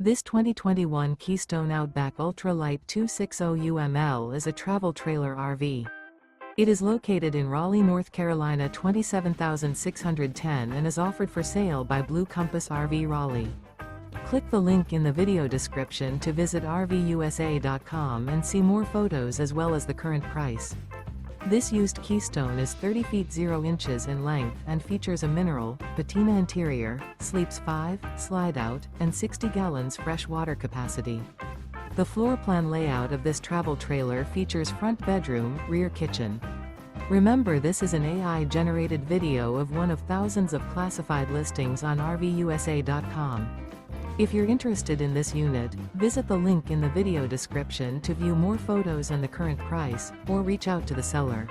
This 2021 Keystone Outback Ultra Lite 260 UML is a travel trailer RV. It is located in Raleigh, North Carolina 27610 and is offered for sale by Blue Compass RV Raleigh. Click the link in the video description to visit RVUSA.com and see more photos as well as the current price. This used Keystone is 30 feet 0 inches in length and features a mineral, Patina interior, sleeps 5, Slideout, and 60 gallons fresh water capacity. The floor plan layout of this travel trailer features front bedroom, rear kitchen. Remember, this is an AI-generated video of one of thousands of classified listings on RVUSA.com. If you're interested in this unit, visit the link in the video description to view more photos and the current price, or reach out to the seller.